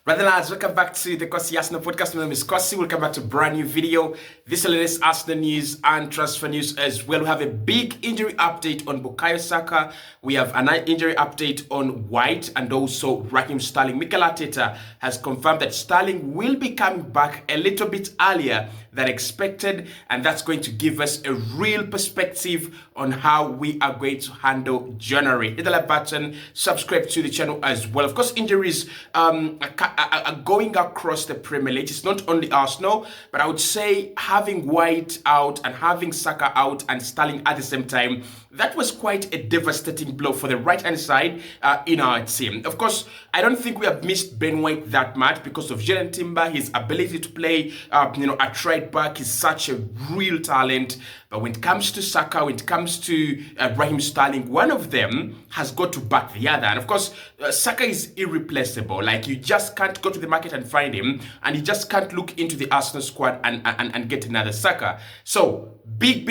Brother lads, welcome back to the Kosi Arsenal podcast. My name is Kosi. Welcome back to a brand new video. This is the latest Arsenal news and transfer news as well. We have a big injury update on Bukayo Saka. We have an injury update on White and also Raheem Sterling. Mikel Arteta has confirmed that Sterling will be coming back a little bit earlier than expected, and that's going to give us a real perspective on how we are going to handle January. Hit the like button, subscribe to the channel as well. Of course, injuries are going across the Premier League. It's not only Arsenal, but I would say having White out and having Saka out and Sterling at the same time, that was quite a devastating blow for the right-hand side in our team. Of course, I don't think we have missed Ben White that much because of Jalen Timber, his ability to play, at right back. He's such a real talent. But when it comes to Saka, when it comes to Raheem Sterling, one of them has got to back the other. And of course, Saka is irreplaceable. Like, you just can't go to the market and find him, and you just can't look into the Arsenal squad and get another Saka. So, big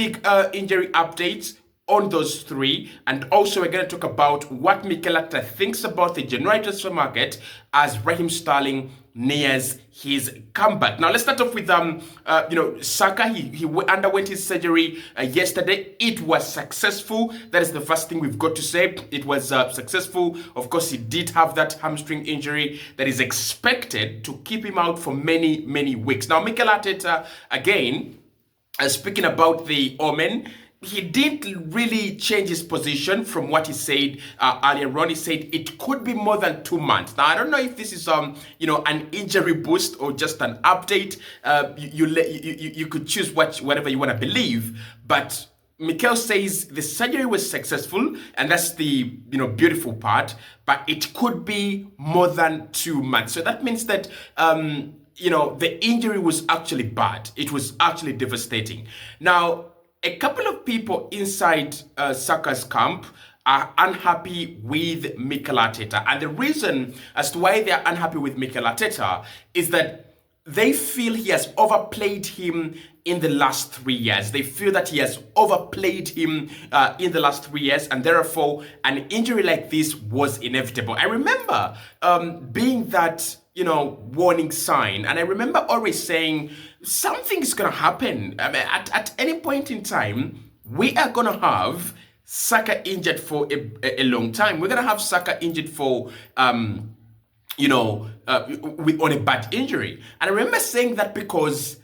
injury updates on those three, and also we're going to talk about what Mikel Arteta thinks about the January transfer market as Raheem Sterling nears his comeback. Now let's start off with Saka. He underwent his surgery yesterday. It was successful. That is the first thing we've got to say. It was successful. Of course, he did have that hamstring injury that is expected to keep him out for many weeks. Now Mikel Arteta, again, speaking about the omen, he didn't really change his position from what he said earlier on. He said it could be more than 2 months. Now, I don't know if this is an injury boost or just an update. You could choose whatever you want to believe, but Mikel says the surgery was successful, and that's the beautiful part. But it could be more than 2 months. So that means that the injury was actually bad. It was actually devastating. Now, a couple of people inside Saka's camp are unhappy with Mikel Arteta. And the reason as to why they are unhappy with Mikel Arteta is that they feel he has overplayed him in the last 3 years. They feel that he has overplayed him in the last 3 years, and therefore an injury like this was inevitable. I remember being that warning sign, and I remember always saying something is going to happen. I mean, at any point in time, we are going to have Saka injured for a long time. We're going to have Saka injured for on a bad injury. And I remember saying that because,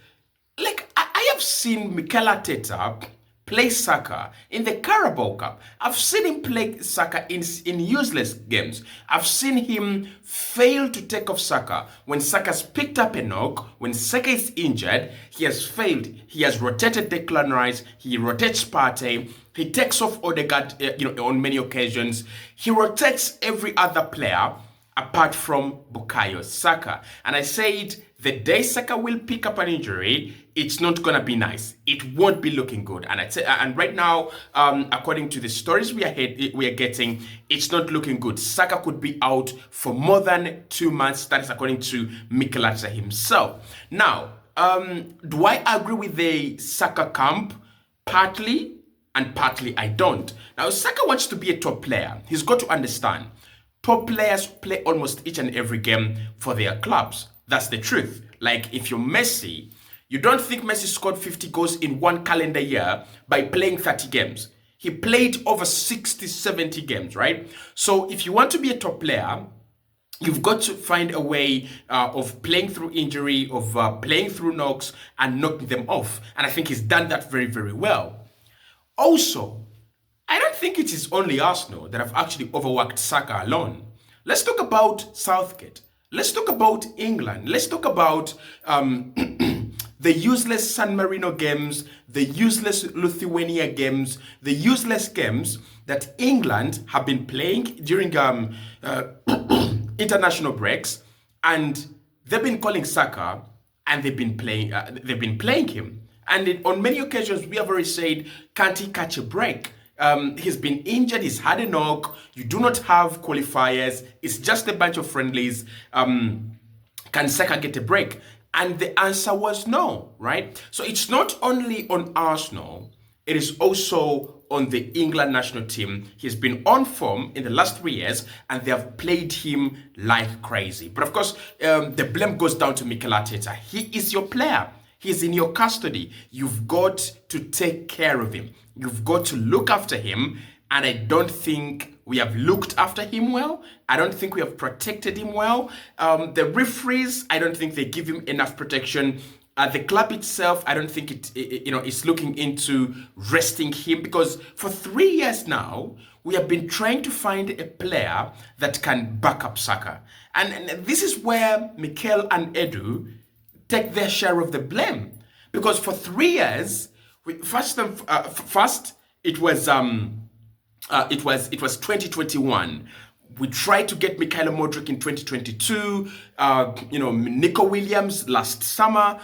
I have seen Mikel Arteta play Saka in the Carabao Cup. I've seen him play Saka in useless games. I've seen him fail to take off Saka. When Saka's picked up a knock, when Saka is injured, he has failed. He has rotated Declan Rice, he rotates Partey, he takes off Odegaard on many occasions. He rotates every other player apart from Bukayo Saka. And I said, the day Saka will pick up an injury, it's not going to be nice. It won't be looking good. And right now, according to the stories we are getting, it's not looking good. Saka could be out for more than 2 months. That is according to Mikel Arteta himself. Now, do I agree with the Saka camp? Partly, and partly I don't. Now, Saka wants to be a top player. He's got to understand, top players play almost each and every game for their clubs. That's the truth. Like, if you're Messi, you don't think Messi scored 50 goals in one calendar year by playing 30 games. He played over 60, 70 games, right? So if you want to be a top player, you've got to find a way of playing through injury, of playing through knocks and knocking them off. And I think he's done that very well. Also, I don't think it is only Arsenal that have actually overworked Saka alone. Let's talk about Southgate. Let's talk about England. Let's talk about the useless San Marino games, the useless Lithuania games, the useless games that England have been playing during international breaks, and they've been calling Saka, and they've been playing him. And on many occasions, we have already said, can't he catch a break? He's been injured, he's had a knock, you do not have qualifiers, it's just a bunch of friendlies. Can Saka get a break? And the answer was no, right? So it's not only on Arsenal, it is also on the England national team. He's been on form in the last 3 years, and they have played him like crazy. But of course, the blame goes down to Mikel Arteta. He is your player. He's in your custody. You've got to take care of him. You've got to look after him. And I don't think we have looked after him well. I don't think we have protected him well. The referees, I don't think they give him enough protection. The club itself, I don't think is looking into resting him, because for 3 years now, we have been trying to find a player that can back up Saka. And this is where Mikel and Edu take their share of the blame, because for 3 years, first it was 2021. We tried to get Mikhailo Modric in 2022. Nico Williams last summer.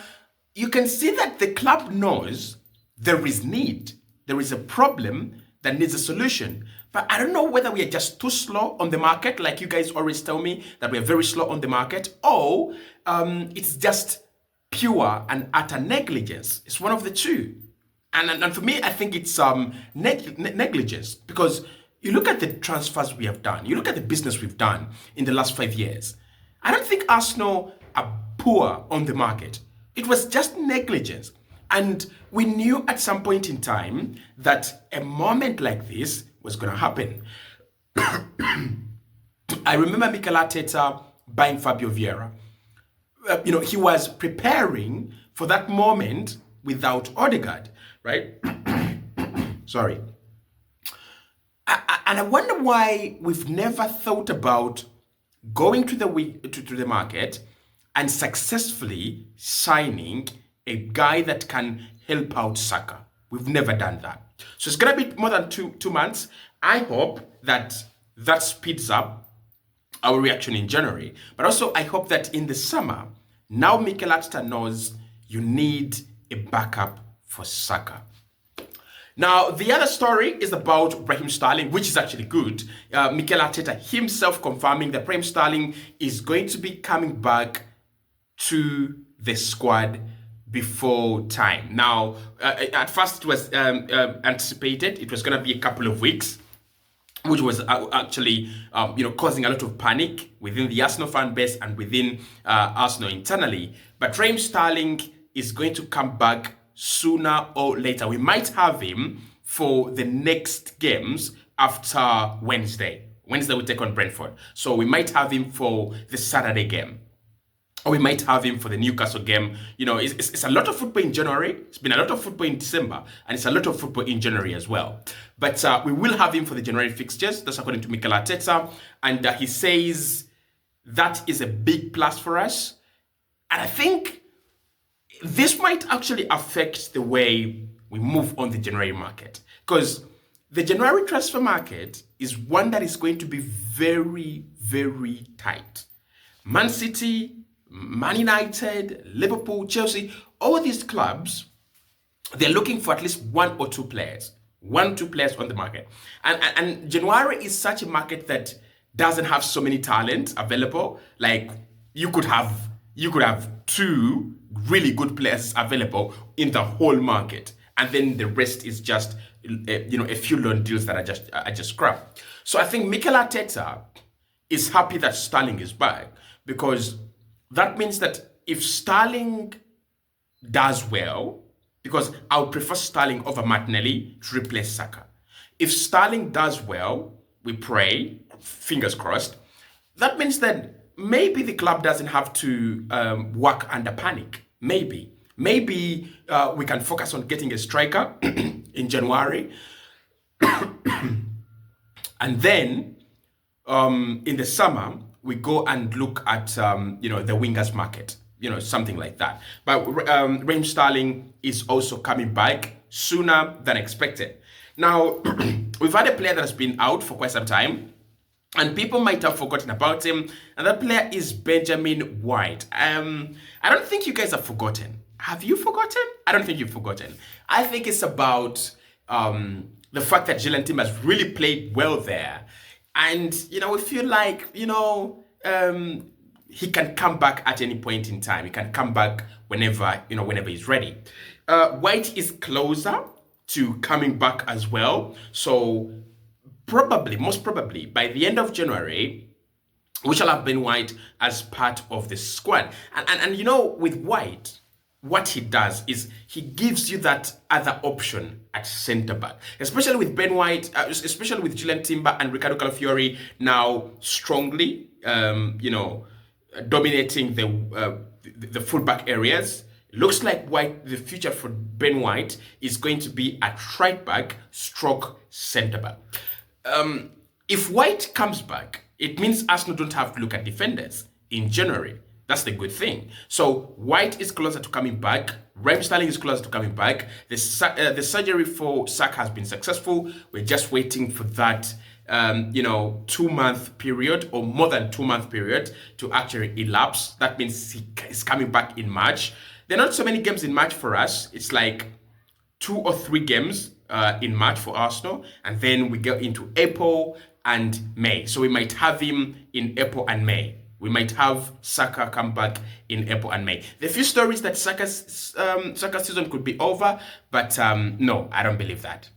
You can see that the club knows there is need. There is a problem that needs a solution. But I don't know whether we are just too slow on the market, like you guys always tell me that we are very slow on the market, or it's just pure and utter negligence. It's one of the two. And for me, I think it's negligence, because you look at the transfers we have done, you look at the business we've done in the last 5 years. I don't think Arsenal are poor on the market. It was just negligence. And we knew at some point in time that a moment like this was going to happen. I remember Mikel Arteta buying Fabio Vieira. He was preparing for that moment without Odegaard, right? Sorry. And I wonder why we've never thought about going to the market and successfully signing a guy that can help out Saka. We've never done that. So it's going to be more than two months. I hope that speeds up our reaction in January. But also, I hope that in the summer, now Mikel Arteta knows you need a backup for Saka. Now, the other story is about Raheem Sterling, which is actually good. Mikel Arteta himself confirming that Raheem Sterling is going to be coming back to the squad before time. Now, at first it was anticipated it was going to be a couple of weeks, which was actually causing a lot of panic within the Arsenal fan base and within Arsenal internally. But Raheem Sterling is going to come back sooner or later. We might have him for the next games after Wednesday. Wednesday we take on Brentford. So we might have him for the Saturday game. Or we might have him for the Newcastle game. It's a lot of football in January. It's been a lot of football in December. And it's a lot of football in January as well. But we will have him for the January fixtures. That's according to Mikel Arteta. And he says that is a big plus for us. And I think this might actually affect the way we move on the January market. Because the January transfer market is one that is going to be very, very tight. Man City, Man United, Liverpool, Chelsea, all these clubs, they're looking for at least one or two players. 1-2 players on the market. And January is such a market that doesn't have so many talents available. Like you could have 2 really good players available in the whole market, and then the rest is just a few loan deals that are just scrap. So I think Mikel Arteta is happy that Sterling is back, because that means that if Sterling does well, because I would prefer Sterling over Martinelli to replace Saka. If Sterling does well, we pray, fingers crossed, that means that maybe the club doesn't have to work under panic. Maybe we can focus on getting a striker in January. And then in the summer, we go and look at the wingers market, something like that. But Raheem Sterling is also coming back sooner than expected. Now, we've had a player that has been out for quite some time, and people might have forgotten about him, and that player is Benjamin White. I don't think you guys have forgotten. Have you forgotten? I don't think you've forgotten. I think it's about the fact that Gillen Tim has really played well there. And, we feel like, he can come back at any point in time. He can come back whenever he's ready. White is closer to coming back as well. So probably, most probably, by the end of January, we shall have Ben White as part of the squad. And you know, with White, what he does is he gives you that other option at centre back, especially with Ben White, especially with Julian Timber and Ricardo Calafiori now strongly, dominating the fullback areas. Looks like the future for Ben White is going to be at right back, stroke centre back. If White comes back, it means Arsenal don't have to look at defenders in January. That's the good thing. So White is closer to coming back. Raheem Sterling is closer to coming back. The surgery for Saka has been successful. We're just waiting for that 2-month period or more than 2-month period to actually elapse. That means he's coming back in March. There are not so many games in March for us. It's like 2 or 3 games in March for Arsenal, and then we go into April and May. So we might have him in April and May. We might have Saka come back in April and May. There are few stories that Saka's season could be over, but no, I don't believe that.